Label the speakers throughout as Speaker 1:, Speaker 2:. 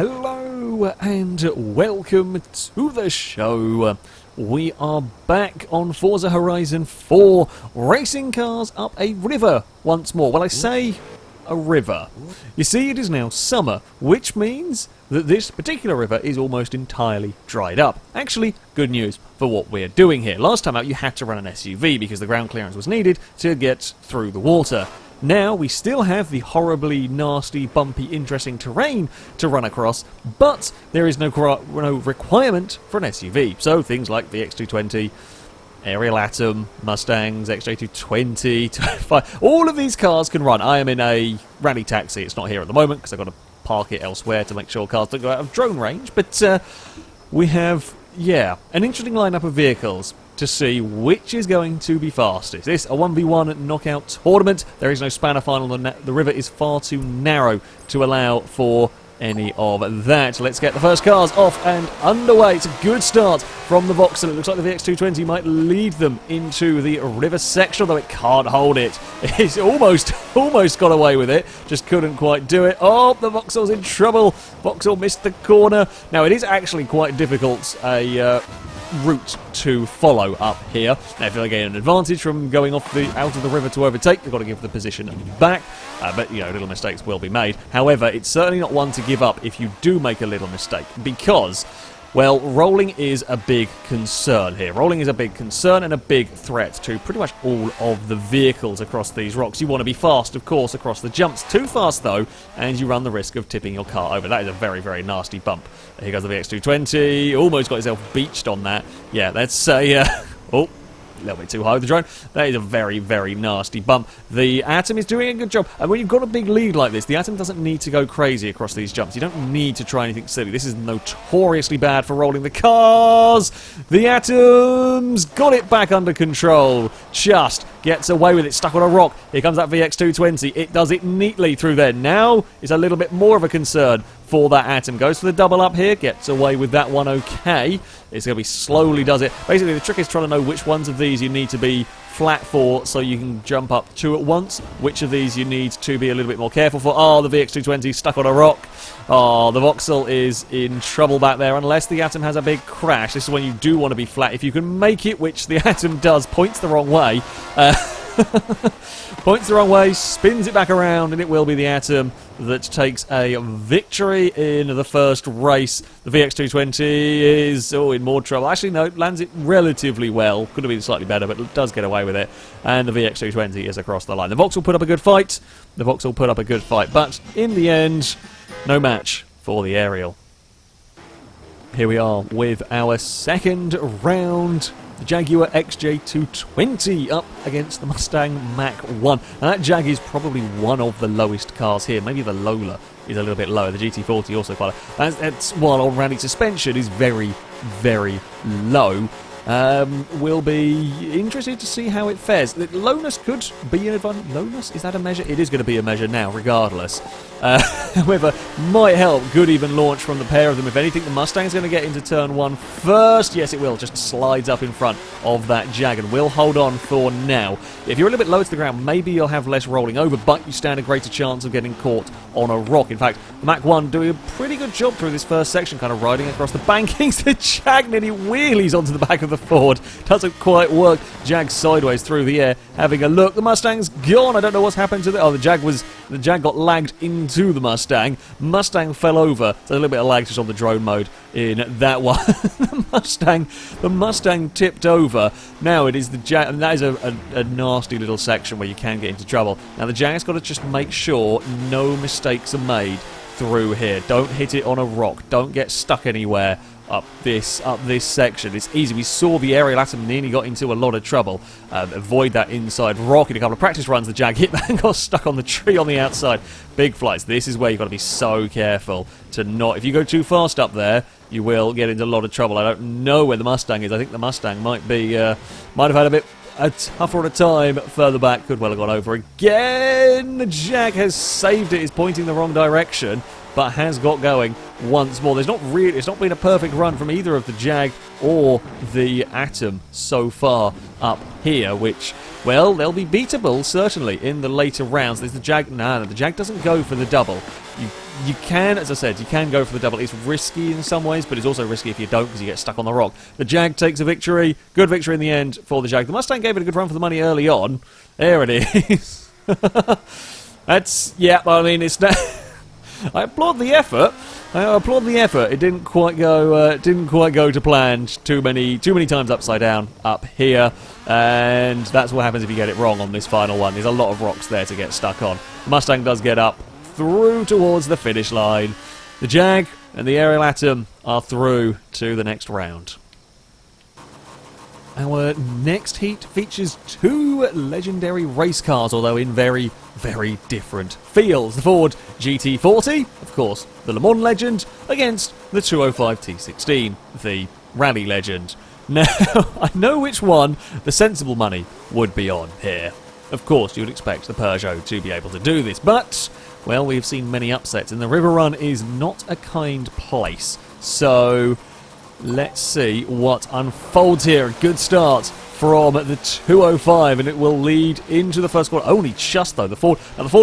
Speaker 1: Hello and welcome to the show. We are back on Forza Horizon 4, racing cars up a river once more. Well, I say a river. You see, it is now summer, which means that this particular river is almost entirely dried up. Actually, good news for what we're doing here. Last time out, you had to run an SUV because the ground clearance was needed to get through the water. Now, we still have the horribly nasty, bumpy, interesting terrain to run across, but there is no requirement for an SUV. So things like the X220, Ariel Atom, Mustangs, XJ220, 25, all of these cars can run. I am in a rally taxi. It's not here at the moment because I've got to park it elsewhere to make sure cars don't go out of drone range. But we have, an interesting lineup of vehicles to see which is going to be fastest. This a 1v1 knockout tournament. There is no spanner final. The river is far too narrow to allow for any of that. Let's get the first cars off and underway. It's a good start from the Vauxhall. It looks like the VX220 might lead them into the river section, although it can't hold it. It's almost got away with it, just couldn't quite do it. Oh, the Vauxhall's in trouble. Vauxhall missed the corner. Now, it is actually quite difficult, route to follow up here. Now, if they gain an advantage from going out of the river to overtake, they've got to give the position back. But, little mistakes will be made. However, it's certainly not one to give up if you do make a little mistake, because, well, rolling is a big concern here. Rolling is a big concern and a big threat to pretty much all of the vehicles across these rocks. You want to be fast, of course, across the jumps. Too fast, though, and you run the risk of tipping your car over. That is a very, very nasty bump. Here goes the VX220. Almost got himself beached on that. Yeah, that's a... oh, a little bit too high with the drone. That is a very, very nasty bump. The Atom is doing a good job. And when you've got a big lead like this, the Atom doesn't need to go crazy across these jumps. You don't need to try anything silly. This is notoriously bad for rolling the cars. The Atom's got it back under control. Just gets away with it, stuck on a rock. Here comes that VX220. It does it neatly through there. Now it's a little bit more of a concern for that Atom. Goes for the double up here, gets away with that one okay. It's going to be slowly does it. Basically, the trick is trying to know which ones of these you need to be flat for so you can jump up two at once. Which of these you need to be a little bit more careful for. Oh, the VX220 stuck on a rock. Oh, the Vauxhall is in trouble back there unless the Atom has a big crash. This is when you do want to be flat. If you can make it, which the Atom does, points the wrong way. Points the wrong way, spins it back around, and it will be the Atom that takes a victory in the first race. The VX220 is in more trouble. Actually, no, lands it relatively well. Could have been slightly better, but it does get away with it. And the VX220 is across the line. The Vauxhall put up a good fight. But in the end, no match for the Ariel. Here we are with our second round. The Jaguar XJ220 up against the Mustang Mach-1. And that Jag is probably one of the lowest cars here. Maybe the Lola is a little bit lower. The GT40 also quite low. That's while on-rally suspension is very, very low. We'll be interested to see how it fares. The lowness could be an advantage. Lowness? Is that a measure? It is going to be a measure now, regardless. However, might help. Good even launch from the pair of them. If anything, the Mustang's going to get into turn one first. Yes, it will. Just slides up in front of that Jag and will hold on for now. If you're a little bit lower to the ground, maybe you'll have less rolling over, but you stand a greater chance of getting caught on a rock. In fact, the Mach-1 doing a pretty good job through this first section, kind of riding across the bankings. The Jag nearly wheelies onto the back of the Ford. Doesn't quite work. Jag sideways through the air, having a look. The Mustang's gone. I don't know what's happened to the Jag got lagged into the Mustang. Mustang fell over. So a little bit of lag just on the drone mode in that one. the Mustang tipped over. Now it is the Jag, and that is a nasty little section where you can get into trouble. Now the Jag's got to just make sure no mistakes are made through here. Don't hit it on a rock. Don't get stuck anywhere up this section. It's easy. We saw the Ariel Atom nearly got into a lot of trouble. Avoid that inside rock. In a couple of practice runs, the Jag hit that and got stuck on the tree on the outside. Big flights. This is where you've got to be so careful to not... If you go too fast up there, you will get into a lot of trouble. I don't know where the Mustang is. I think the Mustang might have had a tougher a time further back. Could well have gone over again. The Jag has saved it. Is pointing the wrong direction, but has got going once more. It's not been a perfect run from either of the Jag or the Atom so far up here, which, well, they'll be beatable, certainly, in the later rounds. There's the Jag. No, the Jag doesn't go for the double. You can, as I said, you can go for the double. It's risky in some ways, but it's also risky if you don't because you get stuck on the rock. The Jag takes a victory. Good victory in the end for the Jag. The Mustang gave it a good run for the money early on. There it is. That's, yeah, I mean, it's not... I applaud the effort. It didn't quite go. To plan. Too many times upside down up here, and that's what happens if you get it wrong on this final one. There's a lot of rocks there to get stuck on. The Mustang does get up through towards the finish line. The Jag and the Aerial Atom are through to the next round. Our next heat features two legendary race cars, although in very, very different fields. The Ford GT40, of course, the Le Mans legend, against the 205 T16, the rally legend. Now, I know which one the sensible money would be on here. Of course, you would expect the Peugeot to be able to do this, but, well, we've seen many upsets, and the River Run is not a kind place. So, let's see what unfolds here. A good start from the 205, and it will lead into the first corner. Only just, though. The Ford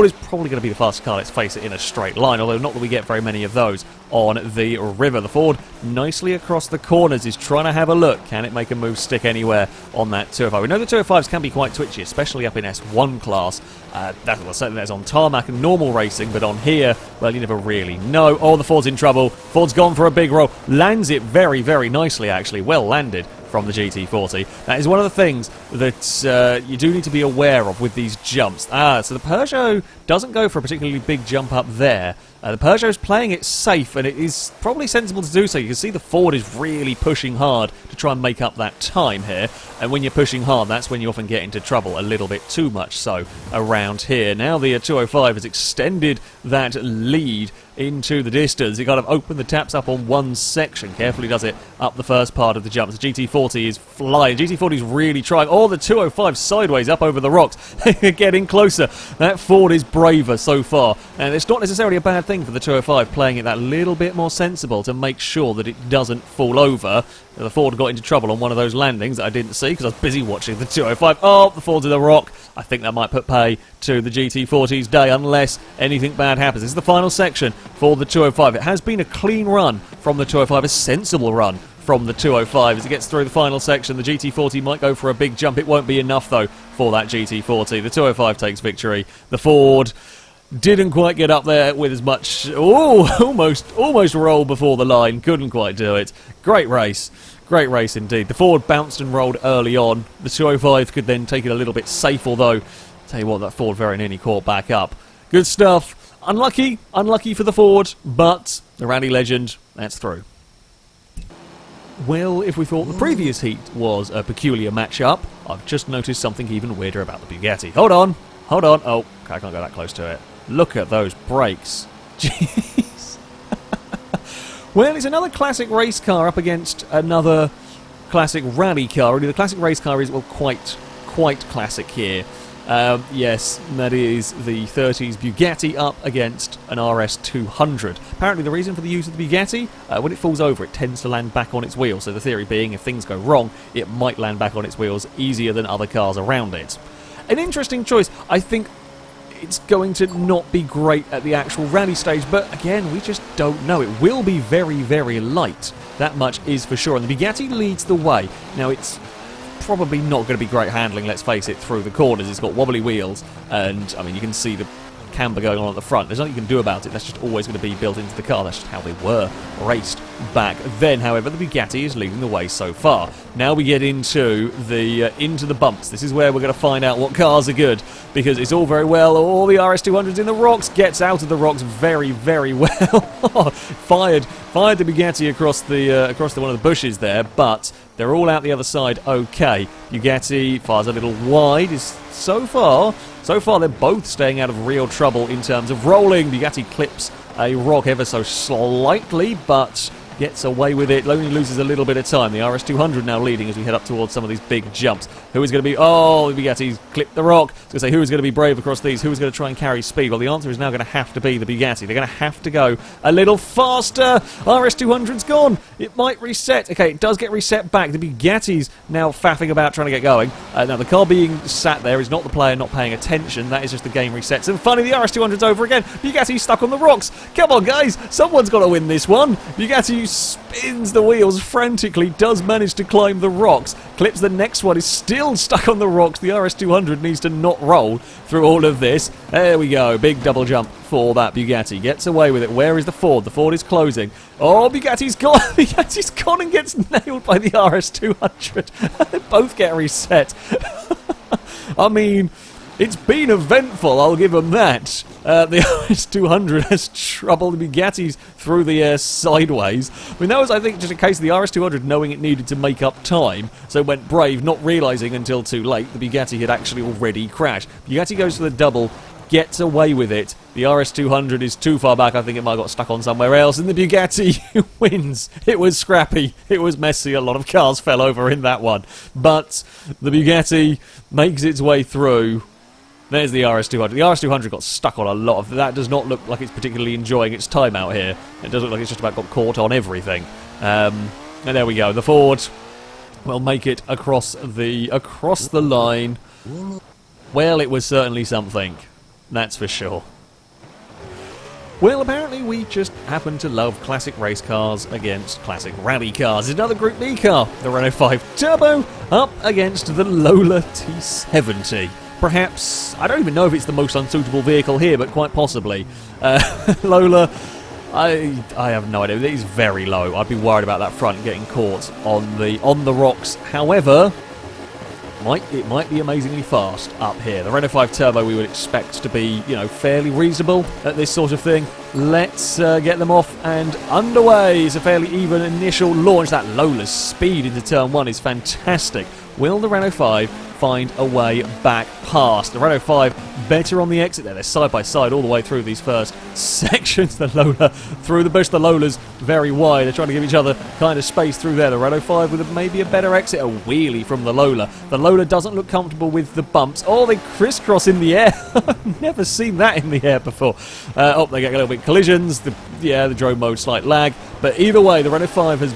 Speaker 1: is probably going to be the fastest car, let's face it, in a straight line, although not that we get very many of those on the River. The Ford, nicely across the corners, is trying to have a look. Can it make a move stick anywhere on that 205? We know the 205s can be quite twitchy, especially up in S1 class. Certainly that's on tarmac and normal racing, but on here, well, you never really know. Oh, the Ford's in trouble. Ford's gone for a big roll. Lands it very, very nicely, actually. Well landed from the GT40. That is one of the things that you do need to be aware of with these jumps. So the Peugeot doesn't go for a particularly big jump up there. The Peugeot's playing it safe, and it is probably sensible to do so. You can see the Ford is really pushing hard to try and make up that time here, and when you're pushing hard, that's when you often get into trouble, a little bit too much so around here. Now the 205 has extended that lead into the distance. He kind of opened the taps up on one section, carefully does it up the first part of the jumps. The GT40 is flying. GT40 is really trying. Oh, the 205 sideways up over the rocks. Getting closer. That Ford is braver so far, and it's not necessarily a bad thing for the 205 playing it that little bit more sensible to make sure that it doesn't fall over. The Ford got into trouble on one of those landings that I didn't see because I was busy watching the 205. Oh, the Ford's in the rock. I think that might put pay to the GT40's day unless anything bad happens. This is the final section for the 205. It has been a clean run from the 205, a sensible run from the 205 as it gets through the final section. The GT40 might go for a big jump. It won't be enough, though, for that GT40. The 205 takes victory. The Ford didn't quite get up there with as much. Oh, almost roll before the line. Couldn't quite do it. Great race. Great race indeed. The Ford bounced and rolled early on. The 205 could then take it a little bit safe, although, tell you what, that Ford very nearly caught back up. Good stuff. Unlucky for the Ford, but the rally legend, that's through. Well, if we thought the previous heat was a peculiar match-up, I've just noticed something even weirder about the Bugatti. Hold on. Oh, I can't go that close to it. Look at those brakes. Jeez. Well, it's another classic race car up against another classic rally car. Really, the classic race car is, well, quite classic here. Yes, that is the 30s Bugatti up against an RS200. Apparently the reason for the use of the Bugatti, when it falls over, it tends to land back on its wheels. So the theory being, if things go wrong, it might land back on its wheels easier than other cars around it. An interesting choice. I think it's going to not be great at the actual rally stage, but again, we just don't know. It will be very, very light. That much is for sure. And the Bugatti leads the way. Now, it's probably not going to be great handling, let's face it, through the corners. It's got wobbly wheels, and, I mean, you can see the camber going on at the front. There's nothing you can do about it. That's just always going to be built into the car. That's just how they were raced back then. However, the Bugatti is leading the way so far. Now we get into the bumps. This is where we're going to find out what cars are good, because it's all very well. All the RS200s in the rocks, gets out of the rocks very, very well. fired the Bugatti across one of the bushes there, but they're all out the other side okay. Bugatti fires a little wide. So far, they're both staying out of real trouble in terms of rolling. Bugatti clips a rock ever so slightly, but gets away with it. Only loses a little bit of time. The RS200 now leading as we head up towards some of these big jumps. Who is going to be... Oh, the Bugatti's clipped the rock. I was going to say, who is going to be brave across these? Who is going to try and carry speed? Well, the answer is now going to have to be the Bugatti. They're going to have to go a little faster. RS200's gone. It might reset. Okay, it does get reset back. The Bugatti's now faffing about trying to get going. Now, the car being sat there is not the player not paying attention. That is just the game resets. And finally, the RS200's over again. Bugatti's stuck on the rocks. Come on, guys. Someone's got to win this one. Bugatti spins the wheels frantically, does manage to climb the rocks. Clips the next one, is still stuck on the rocks. The RS200 needs to not roll through all of this. There we go. Big double jump for that Bugatti. Gets away with it. Where is the Ford? The Ford is closing. Oh, Bugatti's gone. Bugatti's gone and gets nailed by the RS200. They both get reset. I mean, it's been eventful, I'll give them that. The RS200 has troubled the Bugattis through the air sideways. I mean, that was, I think, just a case of the RS200 knowing it needed to make up time, so it went brave, not realising until too late the Bugatti had actually already crashed. Bugatti goes for the double, gets away with it. The RS200 is too far back. I think it might have got stuck on somewhere else, and the Bugatti wins. It was scrappy. It was messy. A lot of cars fell over in that one. But the Bugatti makes its way through. There's the RS200. The RS200 got stuck on a lot of... That does not look like it's particularly enjoying its time out here. It does look like it's just about got caught on everything. And there we go. The Ford will make it across the line. Well, it was certainly something. That's for sure. Well, apparently we just happen to love classic race cars against classic rally cars. Another Group B car, the Renault 5 Turbo, up against the Lola T70. Perhaps, I don't even know if it's the most unsuitable vehicle here, but quite possibly. Lola, I have no idea. It is very low. I'd be worried about that front getting caught on the rocks. However, it might be amazingly fast up here. The Renault 5 Turbo we would expect to be, you know, fairly reasonable at this sort of thing. Let's get them off and underway. It's a fairly even initial launch. That Lola's speed into turn 1 is fantastic. Will the Renault 5 find a way back past? The Renault 5 better on the exit there. They're side by side all the way through these first sections. The Lola through the bush. The Lola's very wide. They're trying to give each other kind of space through there. The Renault 5 with maybe a better exit. A wheelie from the Lola. The Lola doesn't look comfortable with the bumps. Oh, they crisscross in the air. I've never seen that in the air before. They get a little bit collisions. The drone mode, slight lag. But either way, the Renault 5 has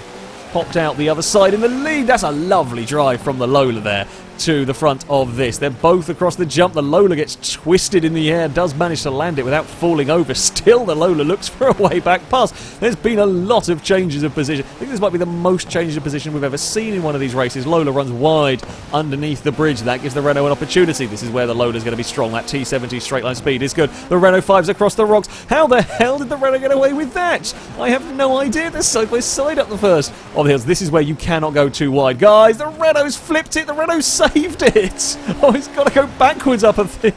Speaker 1: popped out the other side in the lead. That's a lovely drive from the Lola there to the front of this. They're both across the jump. The Lola gets twisted in the air, does manage to land it without falling over. Still, the Lola looks for a way back past. There's been a lot of changes of position. I think this might be the most changes of position we've ever seen in one of these races. Lola runs wide underneath the bridge. That gives the Renault an opportunity. This is where the Lola's going to be strong. That T70 straight line speed is good. The Renault 5's across the rocks. How the hell did the Renault get away with that? I have no idea. They're side by side up the first of the hills. This is where you cannot go too wide. Guys, the Renault's flipped it. The Renault saved it. Oh, it's got to go backwards up a thing.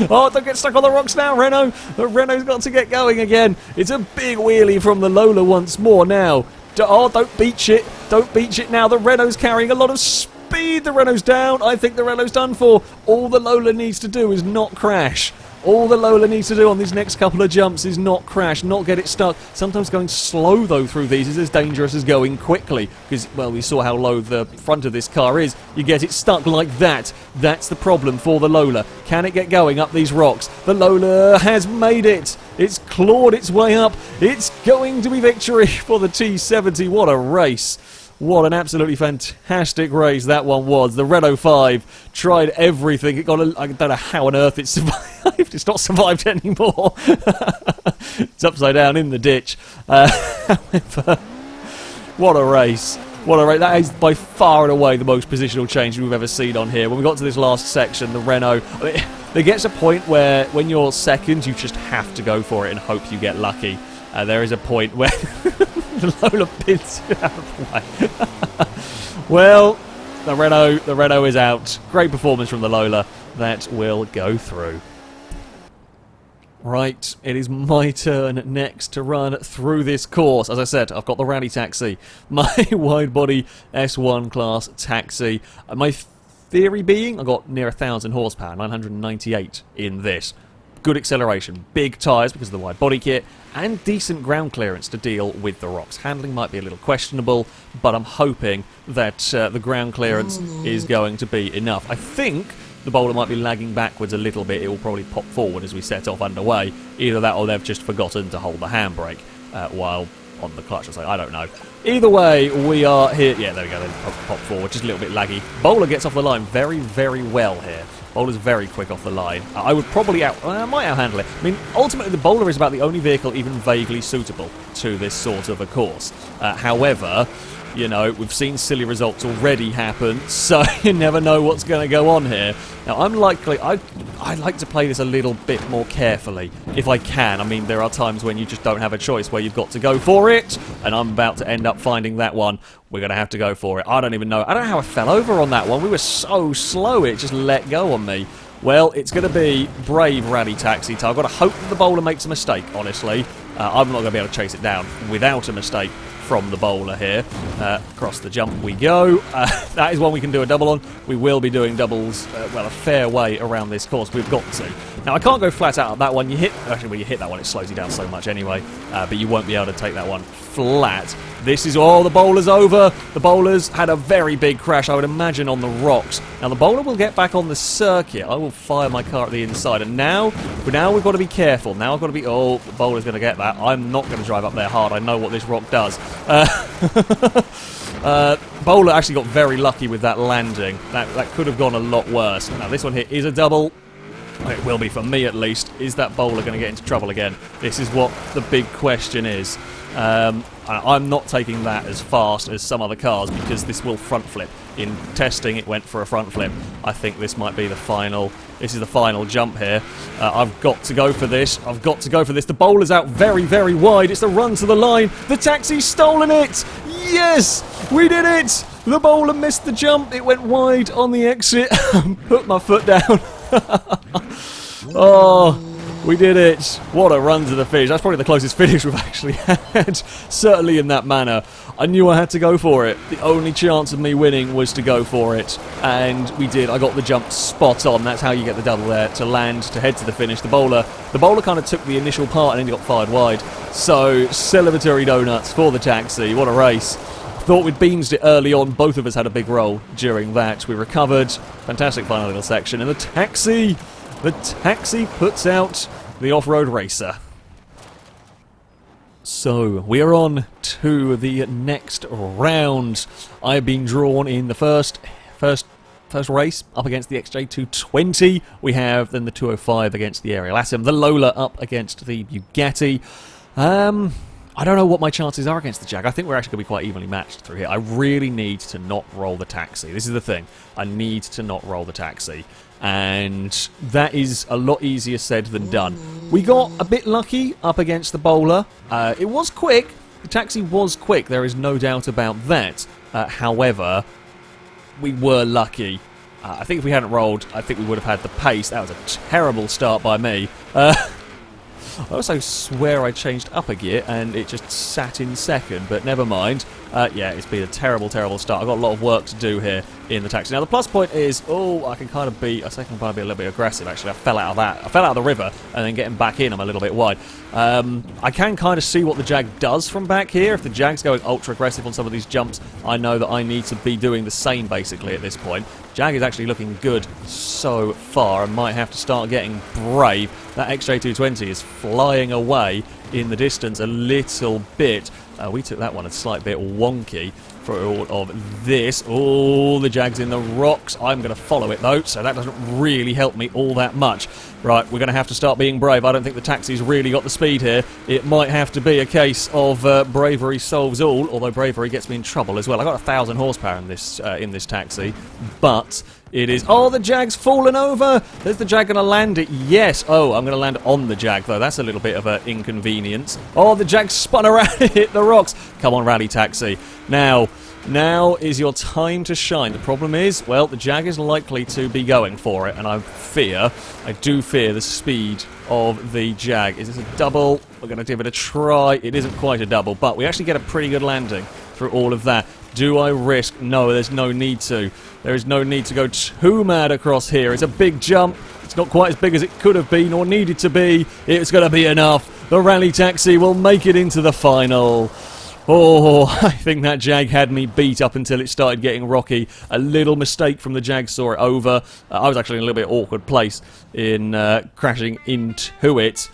Speaker 1: Oh, don't get stuck on the rocks now, Renault. The Renault's got to get going again. It's a big wheelie from the Lola once more now. Oh, don't beach it. Don't beach it now. The Renault's carrying a lot of speed. The Renault's down. I think the Renault's done for. All the Lola needs to do is not crash. All the Lola needs to do on these next couple of jumps is not crash, not get it stuck. Sometimes going slow, though, through these is as dangerous as going quickly. Because, well, we saw how low the front of this car is. You get it stuck like that. That's the problem for the Lola. Can it get going up these rocks? The Lola has made it. It's clawed its way up. It's going to be victory for the T70. What a race. What an absolutely fantastic race that one was. The Renault 5 tried everything. It got I don't know how on earth it survived. It's not survived anymore. It's upside down in the ditch. However, what a race. What a race. That is by far and away the most positional change we've ever seen on here. When we got to this last section, the Renault... I mean, there gets a point where when you're second, you just have to go for it and hope you get lucky. There is a point where... the Lola pins you out of the way. Well, the Renault is out. Great performance from the Lola. That will go through. Right, it is my turn next to run through this course. As I said, I've got the Rally Taxi, my wide-body S1 class taxi. My theory being, I got near 1,000 horsepower, 998 in this. good acceleration, big tyres because of the wide body kit, and decent ground clearance to deal with the rocks. Handling might be a little questionable, but I'm hoping that the ground clearance is going to be enough. I think the bowler might be lagging backwards a little bit. It will probably pop forward as we set off underway. Either that or they've just forgotten to hold the handbrake while on the clutch or something. I don't know. Either way, we are here. Yeah, there we go. They pop forward. Just a little bit laggy. Bowler gets off the line very, very well here. Bowler's very quick off the line. I would probably I might outhandle it. I mean, ultimately, the bowler is about the only vehicle even vaguely suitable to this sort of a course. However, you know, we've seen silly results already happen, so you never know what's going to go on here. Now, I like to play this a little bit more carefully, if I can. I mean, there are times when you just don't have a choice, where you've got to go for it, and I'm about to end up finding that one. We're going to have to go for it. I don't even know. I don't know how I fell over on that one. We were so slow, it just let go on me. Well, it's going to be brave Rally Taxi. I've got to hope that the bowler makes a mistake, honestly. I'm not going to be able to chase it down without a mistake from the bowler here. Across the jump we go. That is one we can do a double on. We will be doing doubles, well, a fair way around this course. We've got to. Now, I can't go flat out on that one. Actually, when you hit that one, it slows you down so much anyway. But you won't be able to take that one flat. This is, oh, the bowler's over. The bowler's had a very big crash, I would imagine, on the rocks. Now, the bowler will get back on the circuit. I will fire my car at the inside. And now we've got to be careful. Now I've got to be, oh, the bowler's going to get that. I'm not going to drive up there hard. I know what this rock does. Bowler actually got very lucky with that landing. That could have gone a lot worse. Now, this one here is a double. It will be for me, at least. Is that bowler going to get into trouble again? This is what the big question is. I'm not taking that as fast as some other cars because this will front flip. In testing, it went for a front flip. I think this might be the final. This is the final jump here. I've got to go for this. I've got to go for this. The bowler's out very, very wide. It's the run to the line. The taxi's stolen it. Yes, we did it. The bowler missed the jump. It went wide on the exit. Put my foot down. Oh, we did it. What a run to the finish. That's probably the closest finish we've actually had. Certainly in that manner. I knew I had to go for it. The only chance of me winning was to go for it. And we did. I got the jump spot on. That's how you get the double there. To land, to head to the finish. The bowler kind of took the initial part and then he got fired wide. So, celebratory donuts for the taxi. What a race. Thought we'd beansed it early on. Both of us had a big role during that. We recovered. Fantastic final little section. And the taxi puts out the off-road racer. So, we are on to the next round. I've been drawn in the first race up against the XJ220. We have then the 205 against the Ariel Atom. The Lola up against the Bugatti. I don't know what my chances are against the Jag. I think we're actually going to be quite evenly matched through here. I really need to not roll the taxi. This is the thing. I need to not roll the taxi. And that is a lot easier said than done. We got a bit lucky up against the bowler. It was quick. The taxi was quick. There is no doubt about that. However, we were lucky. I think if we hadn't rolled, I think we would have had the pace. That was a terrible start by me. I also swear I changed up a gear and it just sat in second, but never mind. Yeah, it's been a terrible, terrible start. I've got a lot of work to do here in the taxi. Now, the plus point is, I can kind of be, I think I can kind of be a little bit aggressive, actually. I fell out of that. I fell out of the river, and then getting back in, I'm a little bit wide. I can kind of see what the Jag does from back here. If the Jag's going ultra aggressive on some of these jumps, I know that I need to be doing the same, basically, at this point. Jag is actually looking good so far. I might have to start getting brave. That XJ220 is flying away in the distance a little bit. We took that one a slight bit wonky for all of this. Oh, the Jag's in the rocks. I'm going to follow it, though, so that doesn't really help me all that much. Right, we're going to have to start being brave. I don't think the taxi's really got the speed here. It might have to be a case of bravery solves all, although bravery gets me in trouble as well. I got 1,000 horsepower in this taxi, but it is... Oh, the Jag's fallen over! Is the Jag going to land it? Yes. Oh, I'm going to land on the Jag, though. That's a little bit of an inconvenience. Oh, the Jag spun around and hit the rocks. Come on, Rally Taxi. Now is your time to shine. The problem is, well, the Jag is likely to be going for it, and I do fear the speed of the Jag. Is this a double? We're going to give it a try. It isn't quite a double, but we actually get a pretty good landing through all of that. Do I risk? No, there's no need to. There is no need to go too mad across here. It's a big jump. It's not quite as big as it could have been or needed to be. It's going to be enough. The rally taxi will make it into the final. Oh, I think that Jag had me beat up until it started getting rocky. A little mistake from the Jag saw it over. I was actually in a little bit awkward place in crashing into it.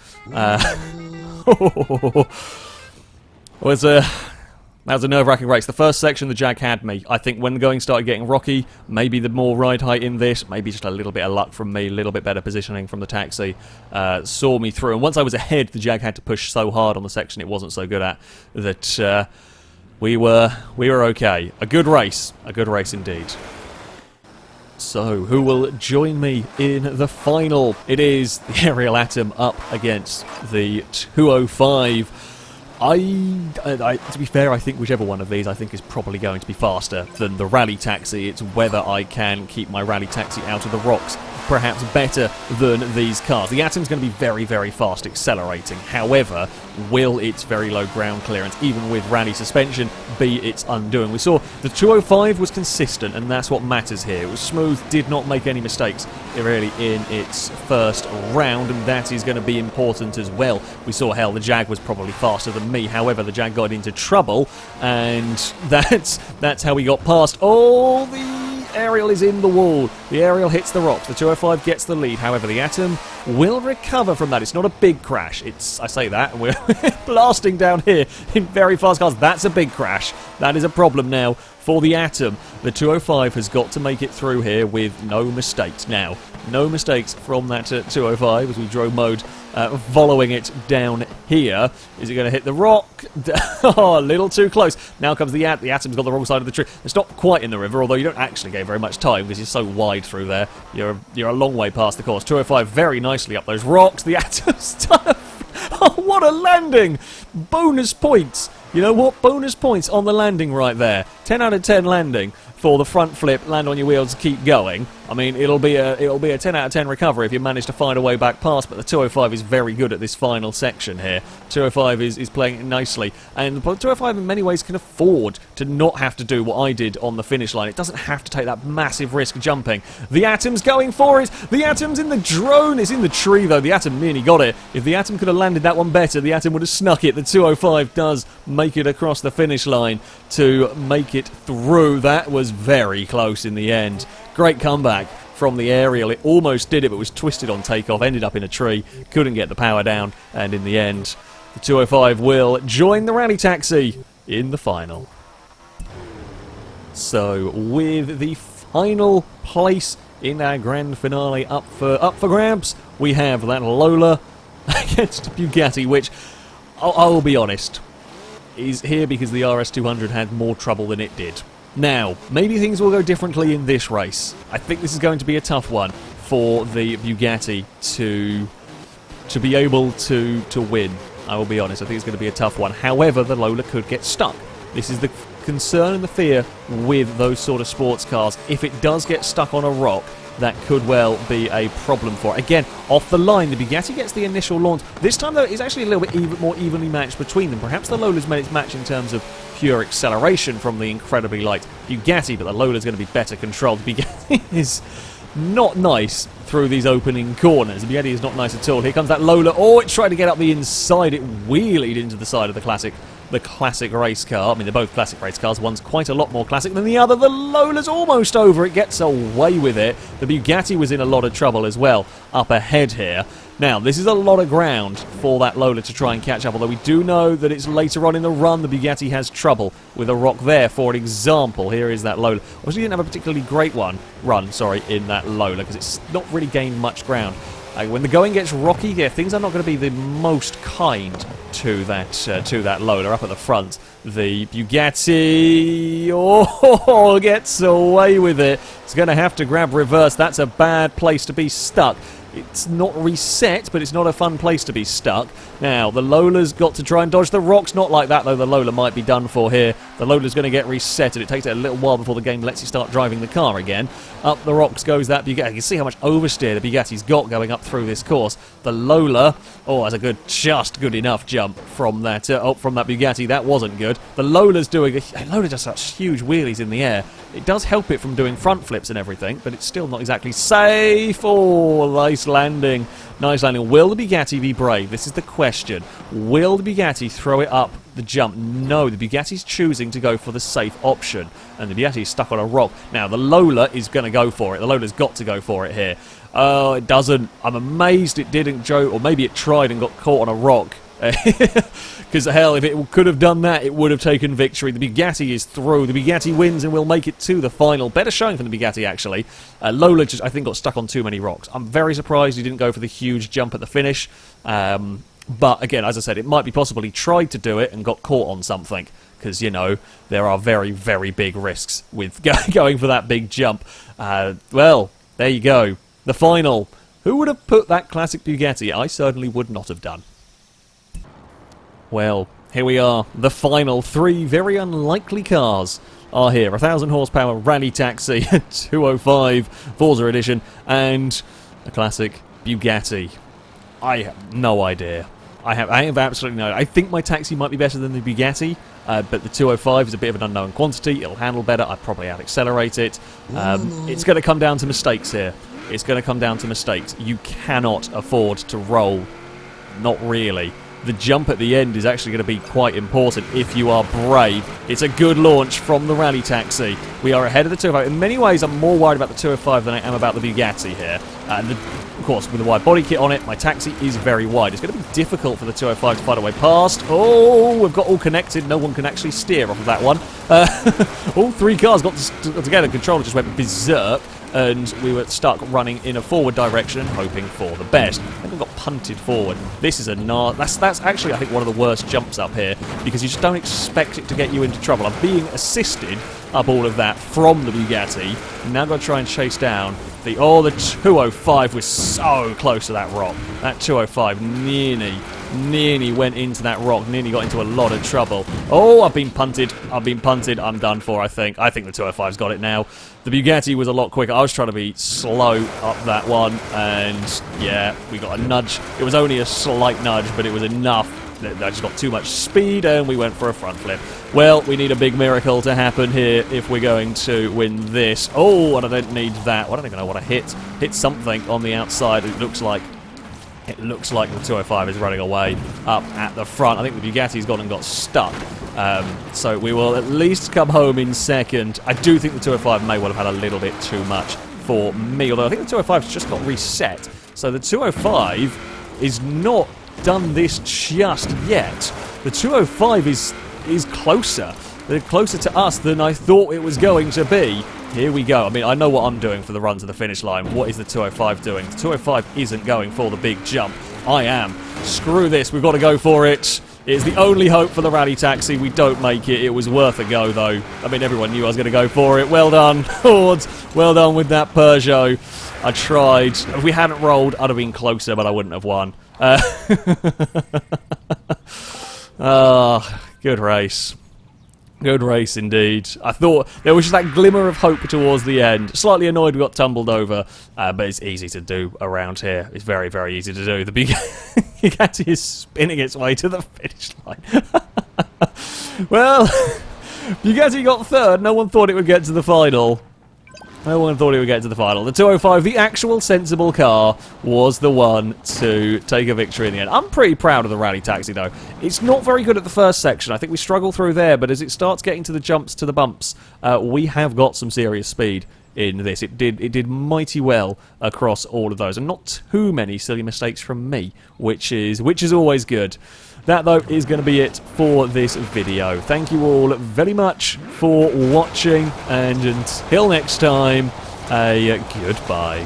Speaker 1: That was a nerve-wracking race. The first section, the Jag had me. I think when the going started getting rocky, maybe the more ride height in this, maybe just a little bit of luck from me, a little bit better positioning from the taxi, saw me through. And once I was ahead, the Jag had to push so hard on the section it wasn't so good at, that we were okay. A good race indeed. So, who will join me in the final? It is the Aerial Atom up against the 205. To be fair, I think whichever one of these I think is probably going to be faster than the Rally Taxi. It's whether I can keep my Rally Taxi out of the rocks perhaps better than these cars. The Atom's going to be very, very fast accelerating. However, will its very low ground clearance, even with rally suspension, be its undoing? We saw the 205 was consistent, and that's what matters here. It was smooth, did not make any mistakes really in its first round, and that is going to be important as well. We saw, hell, the Jag was probably faster than me. However, the Jag got into trouble, and that's how we got past. Oh, the Aerial is in the wall. The Aerial hits the rocks. The 205 gets the lead. However, the Atom will recover from that. It's not a big crash. I say that, and we're blasting down here in very fast cars. That's a big crash. That is a problem now for the Atom. The 205 has got to make it through here with no mistakes. Now, no mistakes from that 205 as we drove mode following it down here. Is it going to hit the rock? Oh, a little too close. Now comes the Atom's got the wrong side of the tree. It's not quite in the river, although you don't actually get very much time because you're so wide through there. You're a long way past the course. 205 very nicely up those rocks. The Atom's done. Oh, what a landing! Bonus points. You know what? Bonus points on the landing right there. 10 out of 10 landing for the front flip, land on your wheels, keep going. I mean, it'll be a 10 out of 10 recovery if you manage to find a way back past, but the 205 is very good at this final section here. 205 is playing it nicely, and the 205 in many ways can afford to not have to do what I did on the finish line. It doesn't have to take that massive risk jumping. The Atom's going for it! The Atom's in the drone! It's in the tree, though. The Atom nearly got it. If the Atom could have landed that one better, the Atom would have snuck it. The 205 does make it across the finish line to make it through. That was very close in the end. Great comeback from the Aerial. It almost did it, but was twisted on takeoff, ended up in a tree, couldn't get the power down, and in the end, the 205 will join the Rally Taxi in the final. So, with the final place in our grand finale up for grabs, we have that Lola against Bugatti, which, I'll be honest, is here because the RS200 had more trouble than it did. Now, maybe things will go differently in this race. I think this is going to be a tough one for the Bugatti to be able to win. I will be honest, I think it's going to be a tough one. However, the Lola could get stuck. This is the concern and the fear with those sort of sports cars. If it does get stuck on a rock, that could well be a problem for it. Again, off the line, the Bugatti gets the initial launch. This time, though, it's actually a little bit more evenly matched between them. Perhaps the Lola's made its match in terms of pure acceleration from the incredibly light Bugatti, but the Lola's going to be better controlled. The Bugatti is not nice through these opening corners. The Bugatti is not nice at all. Here comes that Lola. Oh, it tried to get up the inside. It wheelied into the side of the classic race car. I mean, they're both classic race cars. One's quite a lot more classic than the other. The Lola's almost over. It gets away with it. The Bugatti was in a lot of trouble as well up ahead here. Now, this is a lot of ground for that Lola to try and catch up, although we do know that it's later on in the run the Bugatti has trouble with a rock there. For an example, here is that Lola. Obviously, didn't have a particularly great run in that Lola, because it's not really gained much ground. When the going gets rocky, yeah, things are not going to be the most kind to that Lola up at the front. The Bugatti gets away with it. It's going to have to grab reverse. That's a bad place to be stuck. It's not reset, but it's not a fun place to be stuck. Now, the Lola's got to try and dodge the rocks. Not like that, though. The Lola might be done for here. The Lola's going to get reset, and it takes it a little while before the game lets you start driving the car again. Up the rocks goes that Bugatti. You can see how much oversteer the Bugatti's got going up through this course. The Lola, has a just good enough jump from that Bugatti. That wasn't good. The Lola's Lola does such huge wheelies in the air. It does help it from doing front flips and everything, but it's still not exactly safe. Oh, nice Nice landing. Nice landing. Will the Bugatti be brave? This is the question. Will the Bugatti throw it up the jump? No, the Bugatti's choosing to go for the safe option. And the Bugatti's stuck on a rock. Now, the Lola is going to go for it. The Lola's got to go for it here. Oh, it doesn't. I'm amazed it didn't, Joe. Or maybe it tried and got caught on a rock. Because, hell, if it could have done that, it would have taken victory. The Bugatti is through. The Bugatti wins and will make it to the final. Better showing from the Bugatti, actually. Lola just, I think, got stuck on too many rocks. I'm very surprised he didn't go for the huge jump at the finish. But, again, as I said, it might be possible he tried to do it and got caught on something. Because, you know, there are very, very big risks with going for that big jump. Well, there you go. The final. Who would have put that classic Bugatti? I certainly would not have done. Well, here we are. The final. 3 very unlikely cars are here. 1,000 horsepower Rally Taxi, 205 Forza Edition, and a classic Bugatti. I have no idea. I have absolutely no idea. I think my Taxi might be better than the Bugatti, but the 205 is a bit of an unknown quantity. It'll handle better. I'd probably out-accelerate it. It's going to come down to mistakes here. It's going to come down to mistakes. You cannot afford to roll. Not really. The jump at the end is actually going to be quite important if you are brave. It's a good launch from the Rally Taxi. We are ahead of the 205. In many ways, I'm more worried about the 205 than I am about the Bugatti here. And of course, with the wide body kit on it, my Taxi is very wide. It's going to be difficult for the 205 to fight a way past. Oh, we've got all connected. No one can actually steer off of that one. All 3 cars got together. The controller just went berserk. And we were stuck running in a forward direction, hoping for the best. I think we got punted forward. This is a that's actually, I think, one of the worst jumps up here, because you just don't expect it to get you into trouble. I'm being assisted up all of that from the Bugatti. Now I've got to try and chase down the 205 was so close to that rock. That 205 nearly went into that rock, nearly got into a lot of trouble. Oh, I've been punted, I'm done for, I think. I think the 205's got it now. The Bugatti was a lot quicker. I was trying to be slow up that one, and yeah, we got a nudge. It was only a slight nudge, but it was enough. I just got too much speed, and we went for a front flip. Well, we need a big miracle to happen here if we're going to win this. Oh, and I don't need that. I don't even know what I hit. Hit something on the outside. It looks like the 205 is running away up at the front. I think the Bugatti's gone and got stuck. So we will at least come home in second. I do think the 205 may well have had a little bit too much for me, although I think the 205's just got reset. So the 205 is not done this just yet. The 205 is closer. They're closer to us than I thought it was going to be. Here we go. I mean, I know what I'm doing for the run to the finish line. What is the 205 doing? The 205 isn't going for the big jump. I am. Screw this. We've got to go for it. It's the only hope for the Rally Taxi. We don't make it. It was worth a go, though. I mean, everyone knew I was going to go for it. Well done, Hordes. Well done with that Peugeot. I tried. If we hadn't rolled, I'd have been closer, but I wouldn't have won. Good race. Good race indeed. I thought there was just that glimmer of hope towards the end. Slightly annoyed we got tumbled over, but it's easy to do around here. It's very, very easy to do. The Bugatti is spinning its way to the finish line. Well, Bugatti got third. No one thought it would get to the final. No one thought it would get to the final. The 205, the actual sensible car, was the one to take a victory in the end. I'm pretty proud of the Rally Taxi, though. It's not very good at the first section. I think we struggle through there, but as it starts getting to the jumps, to the bumps, we have got some serious speed in this. It did mighty well across all of those, and not too many silly mistakes from me, which is always good. That, though, is going to be it for this video. Thank you all very much for watching, and until next time, a goodbye.